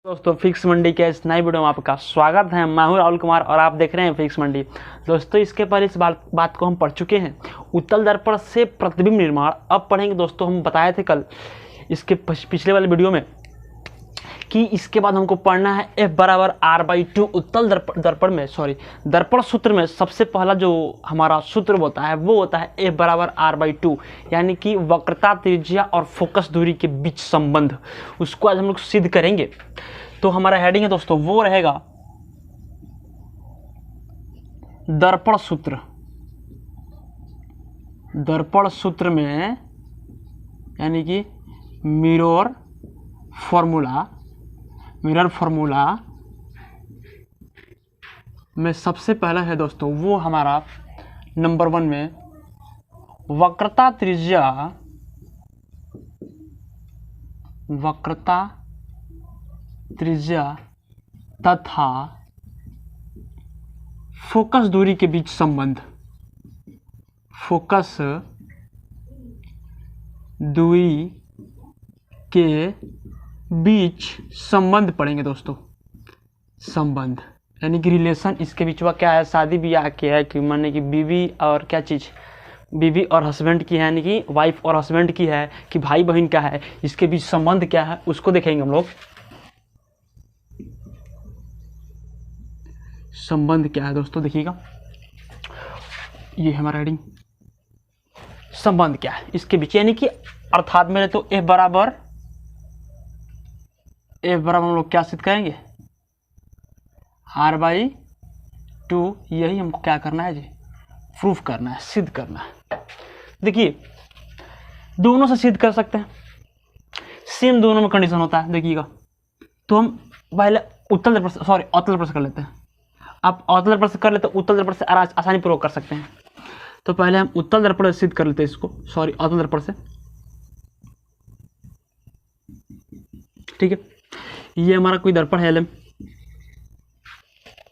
दोस्तों फिक्स मंडी के इस नई वीडियो में आपका स्वागत है। मैं हूं राहुल कुमार और आप देख रहे हैं फिक्स मंडी। दोस्तों इसके पहले इस बात को हम पढ़ चुके हैं, उत्तल दर्पण से प्रतिबिंब निर्माण। अब पढ़ेंगे दोस्तों, हम बताए थे कल इसके पिछले वाले वीडियो में कि इसके बाद हमको पढ़ना है F बराबर R/2। उत्तल दर्पण में दर्पण सूत्र में सबसे पहला जो हमारा सूत्र होता है वो होता है F बराबर R/2, यानी कि वक्रता त्रिज्या और फोकस दूरी के बीच संबंध। उसको आज हम लोग सिद्ध करेंगे। तो हमारा हेडिंग है दोस्तों वो रहेगा दर्पण सूत्र। दर्पण सूत्र में यानी कि मिरर फॉर्मूला में सबसे पहला है दोस्तों वो हमारा नंबर 1 में वक्रता त्रिज्या तथा फोकस दूरी के बीच संबंध। फोकस दूरी के बीच संबंध पढ़ेंगे दोस्तों। संबंध यानी कि रिलेशन इसके बीच में क्या है, शादी ब्याह के है कि माने कि बीवी और क्या चीज़, बीवी और हस्बैंड की है, यानी कि वाइफ और हस्बैंड की है कि भाई बहन का है, इसके बीच संबंध क्या है उसको देखेंगे हम लोग। संबंध क्या है दोस्तों देखिएगा, ये हमारा हेडिंग। संबंध क्या है इसके बीच, यानी कि अर्थात मेरे तो F बराबर हम लोग क्या सिद्ध करेंगे, R/2। यही हमको क्या करना है जी, प्रूफ करना है, सिद्ध करना है। देखिए दोनों से सिद्ध कर सकते हैं, सेम दोनों में कंडीशन होता है। देखिएगा तो हम पहले अवतल दर्पण से कर लेते हैं। आप अवतल दर्पण से कर लेते हैं, उत्तल दर्पण से आसानी पूर्वक कर सकते हैं। तो पहले हम उत्तल दर्पण से सिद्ध कर लेते हैं इसको, अवतल दर्पण से। ठीक है, ये हमारा कोई दर्पण है,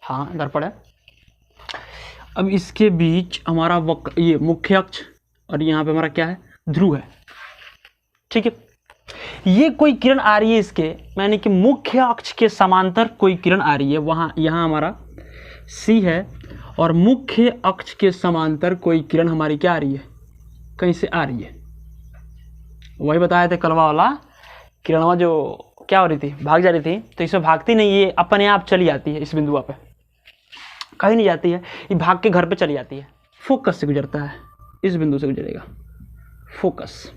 हाँ दर्पण है। अब इसके बीच हमारा ये मुख्य अक्ष और यहाँ पे हमारा क्या है, ध्रुव है। ठीक है, ये कोई किरण आ रही है इसके, यानी कि मुख्य अक्ष के समांतर कोई किरण आ रही है। वहाँ यहाँ हमारा C है और मुख्य अक्ष के समांतर कोई किरण हमारी क्या आ रही है, कहीं से आ रही है। वही बताया था कलवा वाला किरणवा जो क्या हो रही थी, भाग जा रही थी। तो इसमें भागती नहीं, ये अपने आप चली जाती है, इस बिंदु पे कहीं नहीं जाती है, ये भाग के घर पे चली जाती है। फोकस से गुजरता है, इस बिंदु से गुजरेगा फोकस।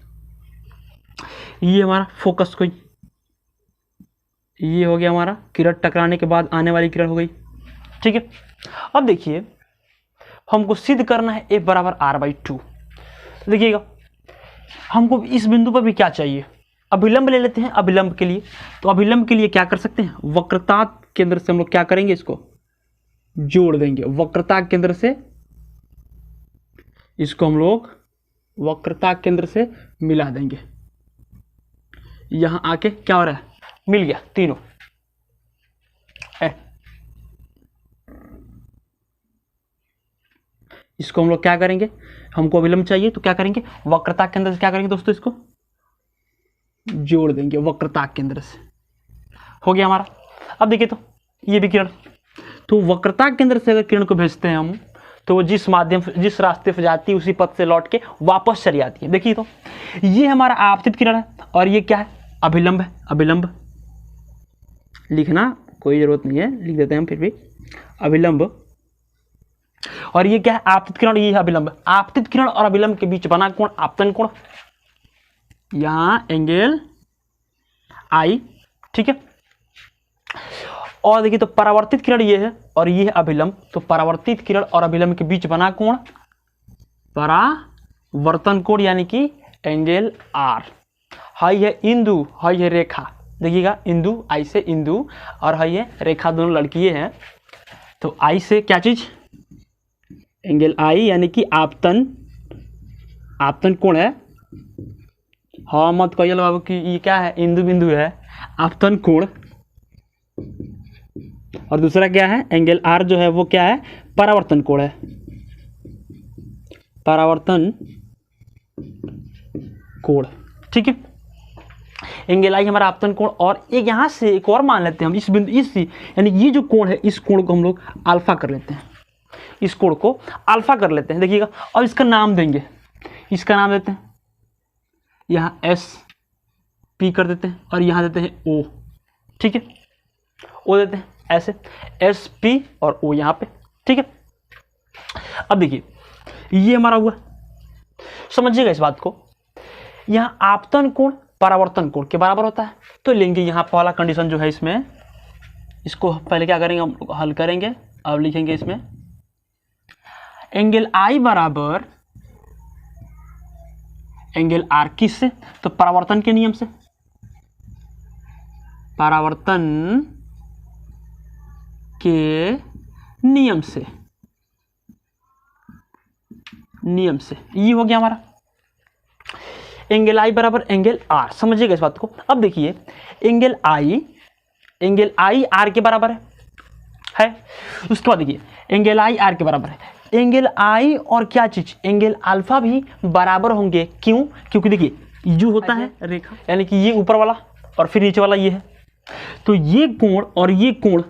ये हमारा फोकस कोई, ये हो गया हमारा किरण टकराने के बाद आने वाली किरण हो गई। ठीक है, अब देखिए हमको सिद्ध करना है F बराबर R/2। देखिएगा हमको इस बिंदु पर भी क्या चाहिए, अभिलंब ले लेते हैं। अभिलंब के लिए तो अभिलंब के लिए क्या कर सकते हैं, वक्रता केंद्र से हम लोग क्या करेंगे, इसको जोड़ देंगे। वक्रता केंद्र से इसको हम लोग वक्रता केंद्र से मिला देंगे। यहां आके क्या हो रहा है, मिल गया तीनों है। इसको हम लोग क्या करेंगे, हमको अभिलंब चाहिए तो क्या करेंगे, वक्रता केंद्र से क्या करेंगे दोस्तों, इसको जोड़ देंगे वक्रता केंद्र से। हो गया हमारा। अब देखिए तो ये भी किरण, तो वक्रता केंद्र से अगर किरण को भेजते हैं हम, तो वो जिस रास्ते से जाती है उसी पथ से लौट के वापस चली आती है। देखिए तो ये हमारा आपतित किरण है और ये क्या है, अभिलंब है। अभिलंब लिखना कोई जरूरत नहीं है, लिख देते हैं हम फिर भी, अभिलंब। और ये क्या है, आपतित किरण, ये है अभिलंब। आपतित किरण और अभिलंब के बीच बना कोण आपतन कोण, यहां एंगल I। ठीक है, और देखिए तो परावर्तित किरण ये है और ये है अभिलंब। तो परावर्तित किरण और अभिलंब के बीच बना कोण परावर्तन कोण, यानी कि एंगल R। हाई है इंदु, हाई है रेखा। देखिएगा इंदु, I से इंदु और हाई है रेखा, दोनों लड़कियां हैं। तो I से क्या चीज, एंगल I यानी कि आपतन कोण है। हाँ मत कहिए बाबू कि ये क्या है, इंदु बिंदु है, आपतन कोण। और दूसरा क्या है, एंगल R जो है वो क्या है, परावर्तन कोण है। परावर्तन कोण। ठीक है, एंगल आई हमारा आपतन कोण, और एक यहाँ से एक और मान लेते हैं हम इस बिंदु, इस यानी ये जो कोण है इस कोण को हम लोग अल्फा कर लेते हैं, इस कोण को अल्फा कर लेते हैं। देखिएगा, और इसका नाम देंगे, इसका नाम देते हैं यहाँ एस पी कर देते हैं, और यहाँ देते हैं ओ। ठीक है, ओ देते हैं ऐसे, एस पी और ओ यहाँ पे। ठीक है, अब देखिए ये हमारा हुआ, समझिएगा इस बात को। यहाँ आपतन कोण परावर्तन कोण के बराबर होता है, तो लेंगे यहाँ पहला कंडीशन जो है इसमें, इसको पहले क्या करेंगे हम लोग हल करेंगे। अब लिखेंगे इसमें एंगल आई बराबर एंगल आर, किससे? तो परावर्तन के नियम से, परावर्तन के नियम से, ये हो गया हमारा एंगल आई बराबर एंगल आर। समझिएगा इस बात को। अब देखिए एंगल आई आर के बराबर है। उसके बाद देखिए एंगल आई आर के बराबर है, एंगल आई और क्या चीज, एंगल अल्फा भी बराबर होंगे। क्यों? क्योंकि देखिए जो होता है रेखा, यानी कि ये ऊपर वाला और फिर नीचे वाला ये है, तो ये कोण और ये कोण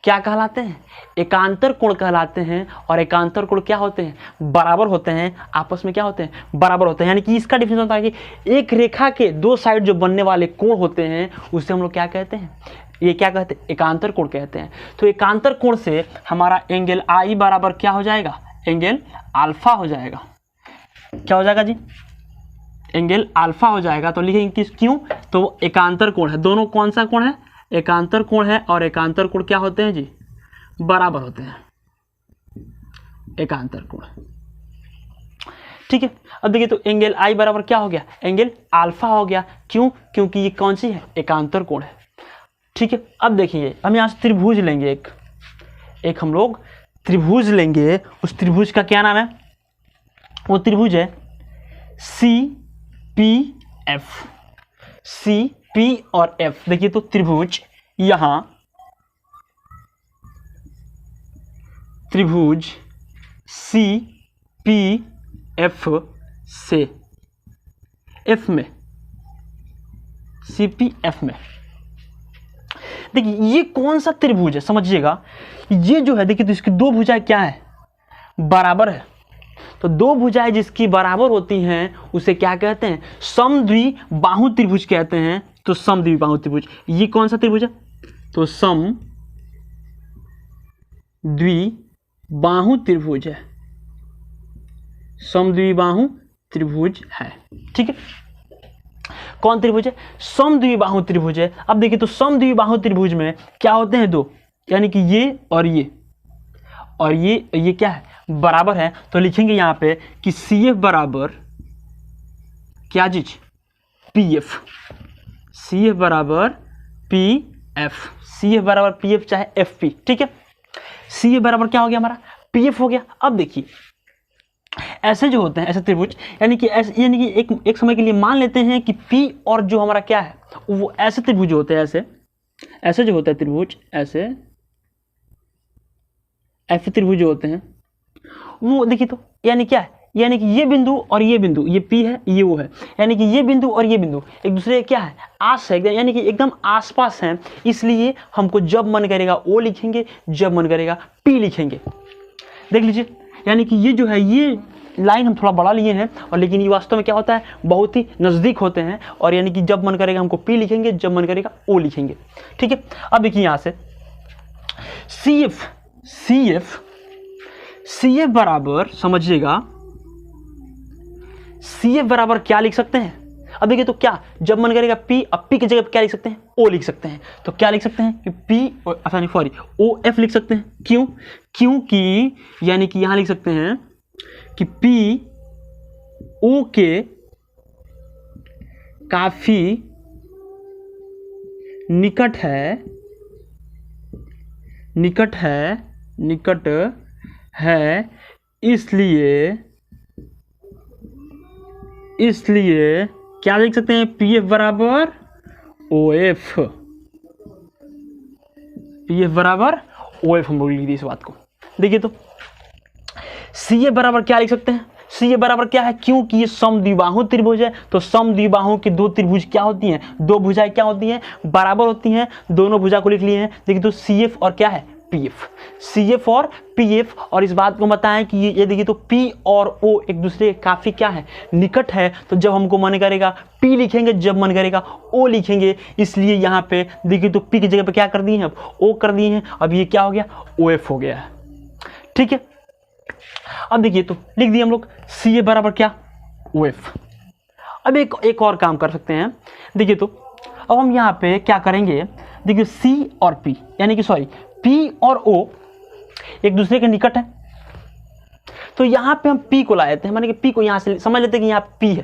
क्या कहलाते हैं? एकांतर कोण कहलाते हैं। और एकांतर कोण क्या होते हैं? बराबर होते हैं, आपस में क्या होते हैं? बराबर होते हैं। यानी कि इसका डिफिनेशन होता है कि एक रेखा के दो साइड जो बनने वाले कोण होते हैं उसे हम लोग क्या कहते हैं? ये क्या कहते हैं? एकांतर कोण कहते हैं। तो एकांतर कोण से हमारा एंगल आई बराबर क्या हो जाएगा? एंगल अल्फा हो जाएगा। क्या हो जाएगा जी? एंगल अल्फा हो जाएगा। तो लिखेंगे किस, क्यों? तो एकांतर कोण है, दोनों कौन सा कोण है? एकांतर कोण है। और एकांतर कोण क्या होते हैं जी? बराबर होते हैं, एकांतर कोण। ठीक है, अब देखिए तो एंगल आई बराबर क्या हो गया? एंगल अल्फा हो गया। क्यों? क्योंकि ये कौन सी है? एकांतर कोण है। ठीक है, अब देखिए हम यहाँ से त्रिभुज लेंगे, एक हम लोग त्रिभुज लेंगे। उस त्रिभुज का क्या नाम है? वो त्रिभुज है C P F, C P और एफ। देखिए तो त्रिभुज, यहां त्रिभुज सी पी एफ से एफ में, सी पी एफ में देखिए ये कौन सा त्रिभुज है? समझिएगा, ये जो है देखिए तो इसकी दो भुजाएं क्या है? बराबर है। तो दो भुजाएं जिसकी बराबर होती हैं उसे क्या कहते हैं? समद्विबाहु त्रिभुज कहते हैं। तो समद्विबाहु त्रिभुज, ये कौन सा त्रिभुज है? तो समद्विबाहु त्रिभुज है, समद्विबाहु त्रिभुज है। ठीक है, कौन त्रिभुज है? समद्विबाहु त्रिभुज है। अब देखिए तो समद्विबाहु त्रिभुज में क्या होते हैं? दो, यानी कि ये और ये, और ये क्या है? बराबर है। तो लिखेंगे यहाँ पे कि सी एफ बराबर क्या चीज? पी एफ, सी एफ बराबर पी एफ, सी एफ बराबर पी एफ चाहे एफ पी। ठीक है, सी एफ बराबर क्या हो गया हमारा? पी एफ हो गया। अब देखिए ऐसे जो होते हैं, ऐसे त्रिभुज, यानी कि ऐसे, यानी कि एक समय के लिए मान लेते हैं कि पी और जो हमारा क्या है वो ऐसे त्रिभुज होते हैं, ऐसे जो होता है त्रिभुज, ऐसे त्रिभुज जो होते हैं वो देखिए तो यानी क्या है? यानी कि ये बिंदु और ये बिंदु, ये पी है, ये वो है, यानी कि ये बिंदु और ये बिंदु एक दूसरे क्या है? आस है, यानी कि एकदम आसपास हैं। इसलिए हमको जब मन करेगा ओ लिखेंगे, जब मन करेगा पी लिखेंगे। देख लीजिए, यानी कि ये जो है ये लाइन हम थोड़ा बड़ा लिए हैं, और लेकिन ये वास्तव में क्या होता है? बहुत ही नज़दीक होते हैं। और यानी कि जब मन करेगा हमको पी लिखेंगे, जब मन करेगा ओ लिखेंगे। ठीक है, अब देखिए यहाँ से सी एफ बराबर, समझिएगा सी एफ बराबर क्या लिख सकते हैं? अब देखिए तो क्या, जब मन करेगा पी, अब पी की जगह क्या लिख सकते हैं? ओ लिख सकते हैं। तो क्या लिख सकते हैं कि पी, सॉरी ओ एफ लिख सकते हैं। क्यों? क्योंकि यानी कि यहां लिख सकते हैं कि पी ओ के काफी निकट है, इसलिए क्या लिख सकते हैं? पी एफ बराबर ओ एफ, पी एफ बराबर ओ एफ हम लोग लिख दिए इस बात को। देखिए तो सी एफ बराबर क्या लिख सकते हैं? सी ए बराबर क्या है, क्योंकि ये समद्विबाहु त्रिभुज है तो समद्विबाहु के दो त्रिभुज क्या होती हैं, दो भुजाएं क्या होती हैं, बराबर होती हैं। दोनों भुजा को लिख लिए हैं। देखिए तो सी एफ और क्या है, पी एफ, सी एफ और पी एफ। और इस बात को बताएं कि ये देखिए तो पी और ओ एक दूसरे के काफी क्या है, निकट है। तो जब हमको मन करेगा पी लिखेंगे, जब मन करेगा ओ लिखेंगे। इसलिए यहाँ पे देखिए तो पी की जगह पे क्या कर दिए हैं, अब ओ कर दिए हैं। अब ये क्या हो गया, ओ एफ हो गया है। ठीक है, अब देखिए तो लिख दिए हम लोग सी ए बराबर क्या, ओ एफ। अब एक और काम कर सकते हैं। देखिए तो अब हम यहाँ पे क्या करेंगे, देखिए सी और पी यानी कि सॉरी पी और ओ एक दूसरे के निकट है। तो यहाँ पे हम पी को ला लेते हैं, माने कि पी को यहाँ से समझ लेते हैं कि यहाँ पी है।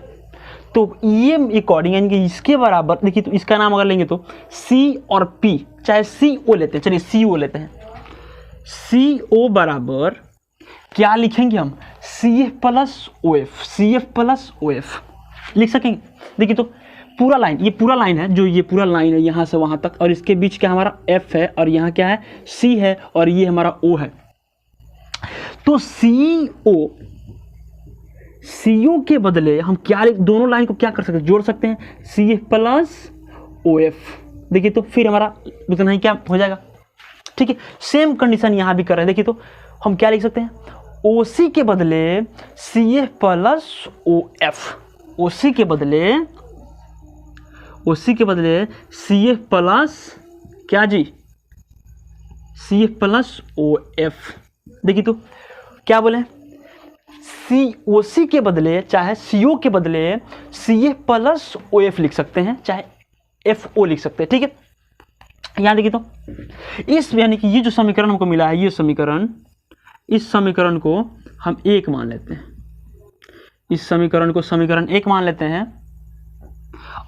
तो ये अकॉर्डिंग यानी कि इसके बराबर देखिए तो इसका नाम अगर लेंगे तो सी और पी, चाहे सी ओ लेते हैं, चलिए सी ओ लेते हैं। सी ओ बराबर क्या लिखेंगे हम, C F plus O F, C F plus O F लिख सकेंगे। देखिए तो पूरा लाइन, ये पूरा लाइन है, जो ये पूरा लाइन है यहाँ से वहाँ तक, और इसके बीच क्या हमारा एफ है और यहाँ क्या है सी है और ये हमारा ओ है। तो सी ओ के बदले हम क्या दोनों लाइन को क्या कर सकते हैं, जोड़ सकते हैं, C F plus O F. देखिए तो फिर हमारा उतना ही क्या हो जाएगा। ठीक है, सेम कंडीशन यहाँ भी कर रहे हैं। देखिए तो हम क्या लिख सकते हैं, ओ सी के बदले C F plus O F, O C के बदले सी एफ प्लस क्या जी, C F plus O F. देखिए तो क्या बोले, सी ओ सी के बदले चाहे सी ओ के बदले C F plus O F लिख सकते हैं, चाहे एफ ओ लिख सकते हैं। ठीक है, यहाँ देखिए तो इस यानी कि ये जो समीकरण हमको मिला है, ये समीकरण, इस समीकरण को हम एक मान लेते हैं, इस समीकरण को समीकरण एक मान लेते हैं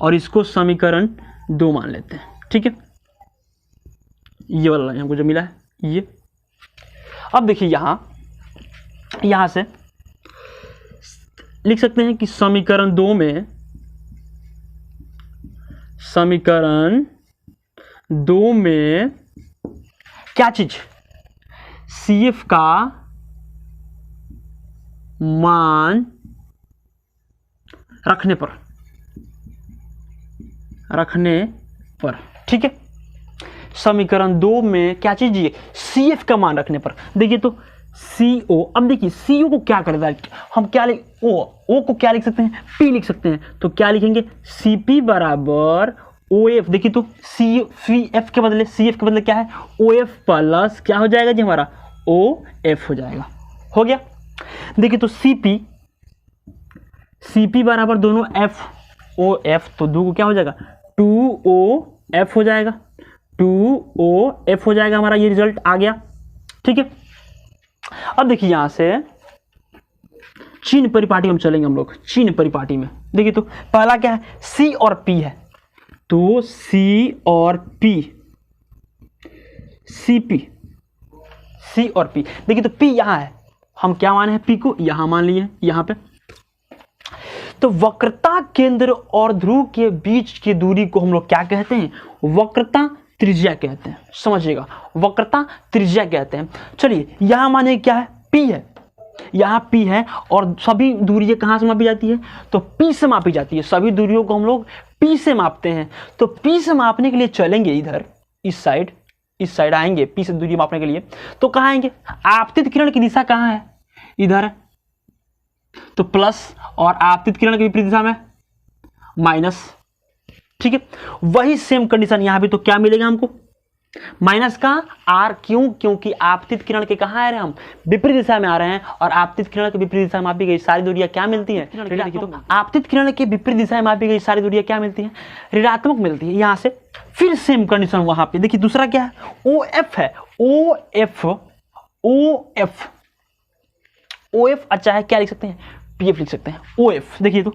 और इसको समीकरण 2 मान लेते हैं। ठीक है, ये वाला हमको जो मिला है ये। अब देखिए यहां से लिख सकते हैं कि समीकरण 2 में, समीकरण 2 में क्या चीज, सी एफ का मान रखने पर। ठीक है, समीकरण 2 में क्या चीज है, सी एफ का मान रखने पर। देखिए तो सी ओ, अब देखिए सी ओ को क्या करेगा, हम क्या लिख, ओ को क्या लिख सकते हैं, पी लिख सकते हैं। तो क्या लिखेंगे, सी पी बराबर ओ एफ। देखिए तो सी एफ के बदले क्या है, ओ एफ प्लस क्या हो जाएगा जी हमारा, ओ एफ हो जाएगा। हो गया। देखिए तो सी पी बराबर दोनों एफ ओ एफ, तो दो को क्या हो जाएगा, 2O F हो जाएगा, 2O F हो जाएगा। हमारा ये रिजल्ट आ गया। ठीक है, अब देखिए यहां से चिन्ह परिपाटी हम चलेंगे, हम लोग चिन्ह परिपाटी में। देखिए तो पहला क्या है, C और P है, तो C और P, CP, C और P। देखिए तो P यहां है, हम क्या माने हैं, P को यहां मान लिए हैं, यहां पे। तो वक्रता केंद्र और ध्रुव के बीच की दूरी को हम लोग क्या कहते हैं, वक्रता त्रिज्या कहते हैं। समझिएगा, वक्रता त्रिज्या कहते हैं। चलिए यहां माने क्या है, P है, यहाँ P है, और सभी दूरियां कहाँ से मापी जाती है, तो P से मापी जाती है। सभी दूरियों को हम लोग P से मापते हैं। तो P से मापने के लिए चलेंगे इधर, इस साइड आएंगे P से दूरी मापने के लिए। तो कहाँ आएंगे, आपतित किरण की दिशा कहाँ है, इधर है, तो प्लस, और आपतित किरण की विपरीत दिशा में माइनस। ठीक है, वही सेम कंडीशन यहां भी। तो क्या मिलेगा हमको, माइनस का आर, क्योंकि आपतित किरण के कहाँ आ रहे हैं हम, विपरीत दिशा में आ रहे हैं, और आपतित किरण के विपरीत दिशा में मापी गई सारी दूरियां क्या मिलती है, तो आपतित किरण के विपरीत दिशा में मापी गई सारी दूरियां क्या मिलती है, ऋणात्मक मिलती है। यहां से फिर सेम कंडीशन वहां पे। देखिए दूसरा क्या है, ओ एफ है, ओ एफ अच्छा है, क्या लिख सकते हैं, पी एफ लिख सकते हैं, ओ एफ। देखिए तो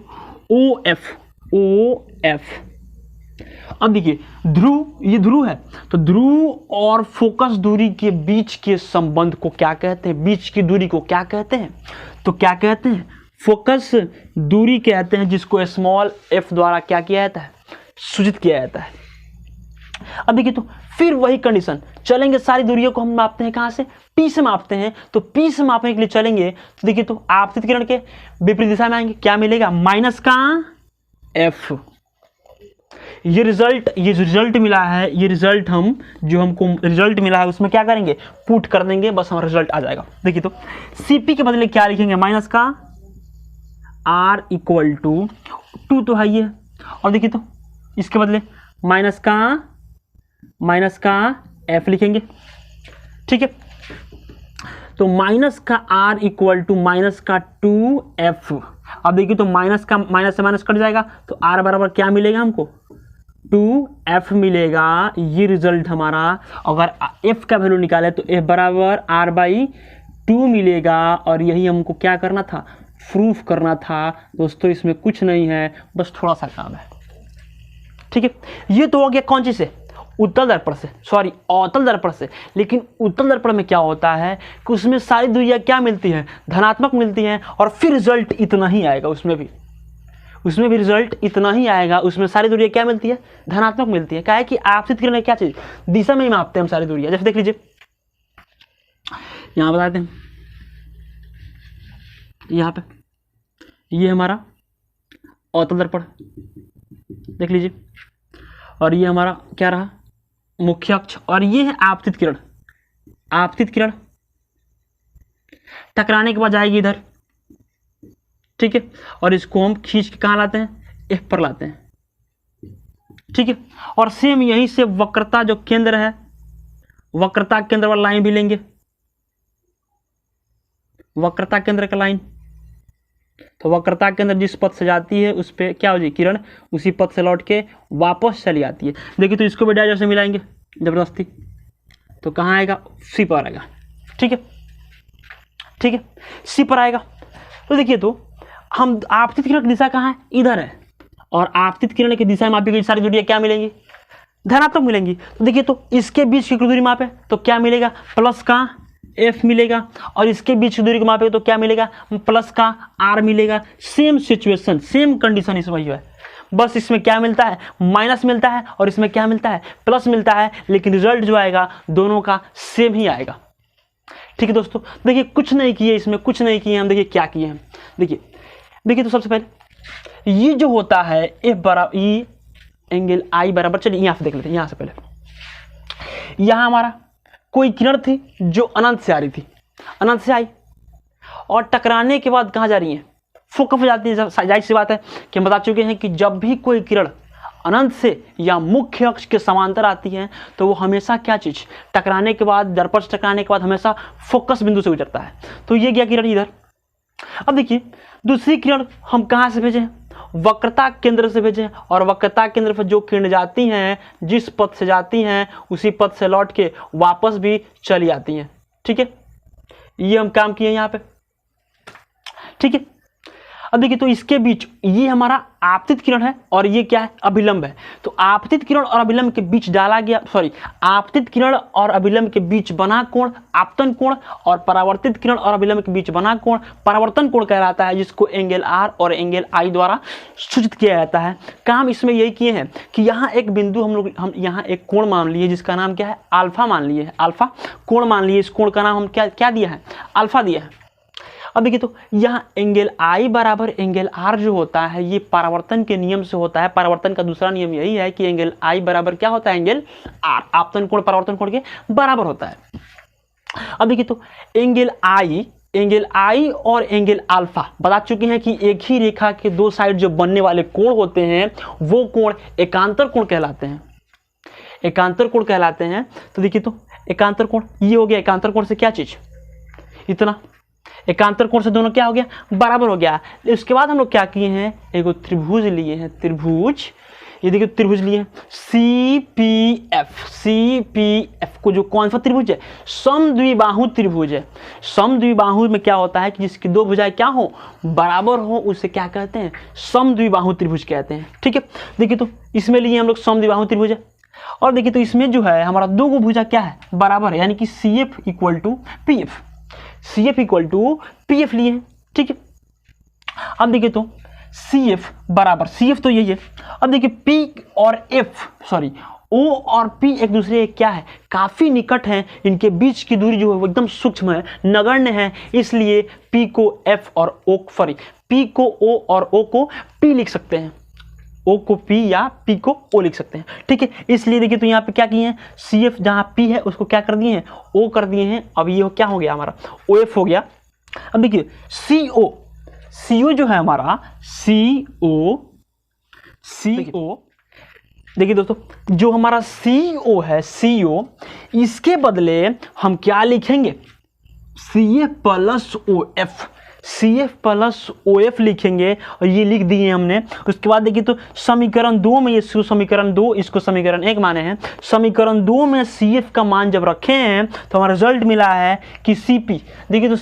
ओ एफ। अब देखिए ध्रुव, ये ध्रुव है, तो ध्रुव और फोकस दूरी के बीच के संबंध को क्या कहते हैं, बीच की दूरी को क्या कहते हैं, तो क्या कहते हैं, फोकस दूरी कहते हैं, जिसको स्मॉल एफ द्वारा क्या किया जाता है, सूचित किया जाता है। अब देखिए तो फिर वही कंडीशन चलेंगे, सारी दूरियों को हम मापते हैं कहाँ से, P से मापते हैं। तो P से मापने के लिए चलेंगे तो देखिए तो आपतित किरण के विपरीत दिशा में आएंगे, क्या मिलेगा, माइनस का F। ये रिजल्ट मिला है, ये रिजल्ट हम जो हमको रिजल्ट मिला है उसमें क्या करेंगे, पुट कर देंगे, बस हमारा रिजल्ट आ जाएगा। देखिए तो Cp के बदले क्या लिखेंगे, माइनस का R इक्वल टू 2 तो है ये, और देखिए तो इसके बदले माइनस का F लिखेंगे, ठीक है। तो माइनस का R इक्वल टू माइनस का 2F। अब देखिए तो माइनस से माइनस कट जाएगा तो R बराबर क्या मिलेगा हमको, 2F मिलेगा। ये रिजल्ट हमारा, अगर F का वैल्यू निकाले तो F बराबर R/2 मिलेगा, और यही हमको क्या करना था, प्रूफ करना था। दोस्तों इसमें कुछ नहीं है, बस थोड़ा सा काम है, ठीक है। ये तो हो गया कौन चीज से, उत्तल दर्पण से, सॉरी अवतल दर्पण से। लेकिन उत्तल दर्पण में क्या होता है कि उसमें सारी दूरियां क्या मिलती हैं, धनात्मक मिलती हैं, और फिर रिजल्ट इतना ही आएगा, उसमें भी रिजल्ट इतना ही आएगा। उसमें सारी दूरियां क्या मिलती है, धनात्मक मिलती है। क्या है कि आपतित किरण क्या चीज, दिशा में ही मापते हैं हम सारी दूरियां। जैसे देख लीजिए यहां बताते हैं, यहाँ पे ये हमारा अवतल दर्पण देख लीजिए, और ये हमारा क्या रहा, मुख्य अक्ष, और ये है आपतित किरण। आपतित किरण टकराने के बाद जाएगी इधर, ठीक है, और इसको हम खींच के कहाँ लाते हैं, F पर लाते हैं, ठीक है। और सेम यहीं से वक्रता जो केंद्र है, वक्रता केंद्र वाला लाइन भी लेंगे, वक्रता केंद्र का लाइन। तो वक्रता के अंदर जिस पथ से जाती है उस पर क्या हो जाएगी, किरण उसी पथ से लौट के वापस चली आती है। देखिए तो इसको भी डायरेक्ट से मिलाएंगे जबरदस्ती, तो कहाँ आएगा, C पर आएगा, ठीक है, ठीक है, C पर आएगा। तो देखिए तो हम आपतित किरण की दिशा कहाँ है, इधर है, और आपतित किरण की दिशा में मापी गई सारी दूरियां क्या मिलेंगी, धनात्मक मिलेंगी। तो देखिए तो इसके बीच की दूरी मापे तो क्या मिलेगा, प्लस का F मिलेगा, और इसके बीच की दूरी को मापे तो क्या मिलेगा, प्लस का R मिलेगा। सेम सिचुएशन, सेम कंडीशन इसमें है, बस इसमें क्या मिलता है, माइनस मिलता है, और इसमें क्या मिलता है, प्लस मिलता है, लेकिन रिजल्ट जो आएगा दोनों का सेम ही आएगा, ठीक है दोस्तों। देखिए कुछ नहीं किए, इसमें कुछ नहीं किए हम, देखिए क्या किए हम, देखिए तो सबसे पहले ये जो होता है F बराबर E एंगल I बराबर, चलिए यहाँ से देख लेते हैं। यहाँ से पहले यहाँ हमारा कोई किरण थी जो अनंत से आ रही थी, अनंत से आई, और टकराने के बाद कहाँ जा रही है, फोकस हो जाती है। जाहिर सी बात है कि हम बता चुके हैं कि जब भी कोई किरण अनंत से या मुख्य अक्ष के समांतर आती है तो वो हमेशा क्या चीज, टकराने के बाद, दर्पण से टकराने के बाद हमेशा फोकस बिंदु से गुजरता है। तो ये गया किरण इधर। अब देखिए दूसरी किरण हम कहाँ से भेजें, वक्रता केंद्र से भेजें, और वक्रता केंद्र पर जो किरण जाती हैं, जिस पथ से जाती हैं उसी पथ से लौट के वापस भी चली आती हैं, ठीक है। ये हम काम किए यहाँ पे, ठीक है। अब देखिए तो इसके बीच ये हमारा आपतित किरण है, और ये क्या है, अभिलंब है। तो आपतित किरण और अभिलंब के बीच डाला गया, सॉरी, आपतित किरण और अभिलंब के बीच बना कोण आपतन कोण, और परावर्तित किरण और अभिलंब के बीच बना कोण परावर्तन कोण कहलाता है, जिसको एंगल R और एंगल I द्वारा सूचित किया जाता है। काम इसमें यही किए हैं कि यहाँ एक बिंदु हम यहाँ एक कोण मान लिए जिसका नाम क्या है, अल्फा मान लिए, अल्फा कोण मान लिए। इस कोण का नाम हम क्या दिया है, अल्फा दिया है। अब देखिए तो यहाँ एंगल I बराबर एंगल R जो होता है ये परावर्तन के नियम से होता है। परावर्तन का दूसरा नियम यही है कि एंगल I बराबर क्या होता है, एंगल R, आपतन कोण परावर्तन कोण के बराबर होता है। अब देखिए तो एंगल I और एंगल अल्फा बता चुके हैं कि एक ही रेखा के दो साइड जो बनने वाले कोण होते हैं वो कोण एकांतर कोण कहलाते हैं, एकांतर कोण कहलाते हैं। तो देखिए तो एकांतर कोण ये हो गया, एकांतर कोण से क्या चीज, इतना, एकांतर कोण से दोनों क्या हो गया, बराबर हो गया। उसके बाद हम लोग क्या किए हैं, एक त्रिभुज लिए हैं, त्रिभुज, ये देखिए त्रिभुज लिए CPF को, जो कौन सा त्रिभुज है, समद्विबाहु त्रिभुज है। समद्विबाहु में क्या होता है कि जिसकी दो भुजाएं क्या हो, बराबर हो, उसे क्या कहते हैं, समद्विबाहु त्रिभुज कहते हैं, ठीक है। देखिए तो इसमें लिए हम लोग समद्विबाहु त्रिभुज है, और देखिए तो इसमें जो है हमारा दो गो भुजा क्या है, बराबर है, यानी कि CF equal to PF, CF equal to PF लिए हैं, ठीक है। अब देखिए तो CF बराबर, CF तो यही है। अब देखिए P और F, सॉरी, O और P एक दूसरे के क्या है, काफी निकट हैं, इनके बीच की दूरी जो है वो एकदम सूक्ष्म है, नगण्य है, इसलिए P को F और O सॉरी P को O और O को P लिख सकते हैं, O को P या P को O लिख सकते हैं, ठीक है। इसलिए देखिए तो यहाँ पे क्या किए हैं, CF जहाँ P है उसको क्या कर दिए हैं, O कर दिए हैं। अब ये क्या हो गया हमारा, OF हो गया। अब देखिए CO जो है हमारा CO देखिए दोस्तों, जो हमारा CO है, CO इसके बदले हम क्या लिखेंगे, CF प्लस OF लिखेंगे, और ये लिख दिए हमने। उसके बाद देखिए तो समीकरण 2 में, ये समीकरण 2 इसको समीकरण 1 माने हैं, समीकरण 2 में CF का मान जब रखे हैं तो हमारा रिजल्ट मिला है कि CP, देखिए तो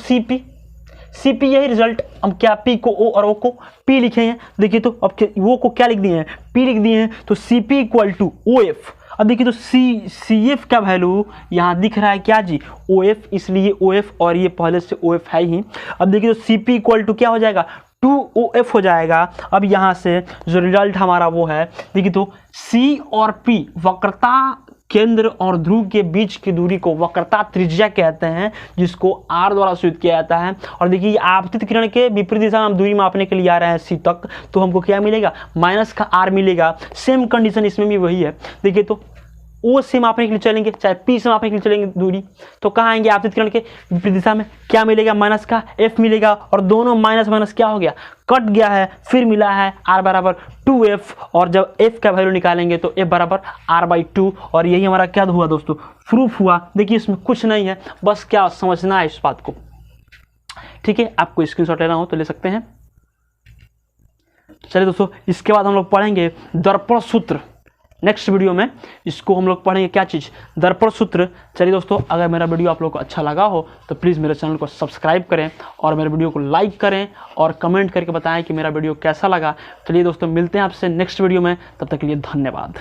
CP यही रिजल्ट, हम क्या P को O और O को P लिखेंगे। देखिए तो अब वो को क्या लिख दिए हैं, P लिख दिए हैं, तो CP इक्वल टू OF। अब देखिए तो CF का वैल्यू यहाँ दिख रहा है क्या जी, OF, इसलिए OF, और ये पहले से OF है ही। अब देखिए तो CP इक्वल टू क्या हो जाएगा, 2OF हो जाएगा। अब यहाँ से जो रिजल्ट हमारा वो है, देखिए तो C और P वक्रता केंद्र और ध्रुव के बीच की दूरी को वक्रता त्रिज्या कहते हैं, जिसको R द्वारा सूचित किया जाता है। और देखिए आपतित किरण के विपरीत दिशा में हम दूरी मापने के लिए आ रहे हैं C तक, तो हमको क्या मिलेगा, माइनस का R मिलेगा। सेम कंडीशन इसमें भी वही है। देखिए तो O से मापने के लिए चलेंगे, चाहे P से मापने के लिए चलेंगे दूरी, तो कहाँ आएंगे, आपतित किरण के विपरीत दिशा में, क्या मिलेगा, माइनस का F मिलेगा, और दोनों माइनस माइनस क्या हो गया, कट गया है, फिर मिला है R बराबर 2F, और जब F का वैल्यू निकालेंगे तो F बराबर R/2, और यही हमारा क्या हुआ दोस्तों, प्रूफ हुआ। देखिए इसमें कुछ नहीं है, बस क्या समझना है इस बात को, ठीक है। आपको स्क्रीनशॉट लेना हो तो ले सकते हैं। चलिए दोस्तों, इसके बाद हम लोग पढ़ेंगे दर्पण सूत्र, नेक्स्ट वीडियो में इसको हम लोग पढ़ेंगे, क्या चीज़, दर्पण सूत्र। चलिए दोस्तों, अगर मेरा वीडियो आप लोग को अच्छा लगा हो तो प्लीज़ मेरे चैनल को सब्सक्राइब करें, और मेरे वीडियो को लाइक करें, और कमेंट करके बताएं कि मेरा वीडियो कैसा लगा। चलिए दोस्तों, मिलते हैं आपसे नेक्स्ट वीडियो में, तब तक के लिए धन्यवाद।